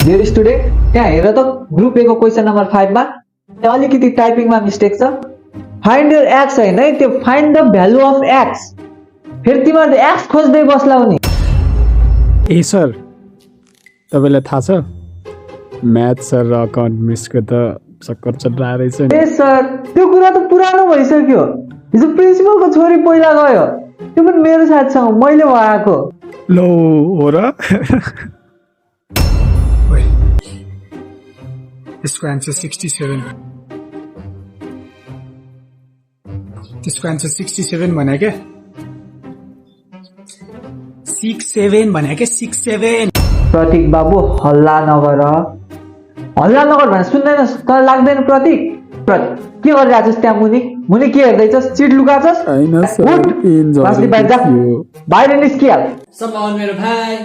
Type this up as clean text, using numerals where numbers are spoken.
Dear student, यहाँ हेर त ग्रुप ए को क्वेसन नम्बर 5 मा त्यहाँ अलिकति टाइपिङमा मिस्टेक छ। फाइन्ड योर एक्स हैन है, त्यो find the value of x. फेरि तिमीहरुले एक्स खोज्दै बस्लाउ नि। ए सर, तपाईलाई थाहा छ म्याथ सर र अकाउन्ट मिसको त चक्कर चलिरहेको रहेछ नि। ए सर, त्यो कुरा त पुरानो भइसक्यो। हिजो प्रिन्सिपलको छोरी पहिला गयो, त्यो पनि मेरो साथसँग मैले भएको। लो हो र? त्यसको आन्सर 67। त्यसको आन्सर 67 भने क्या 67 भने क्या 67। प्रतीक बाबु हल्ला नगर भने सुन्दैन तर लाग्दैन। प्रतीक के गरिरहेको छस् त्यहाँ मुनि के हेर्दैछस्? चिट लुकाछस्? हैन सर, बाहिर निस्किहाल। सम्मान मेरो भाइ।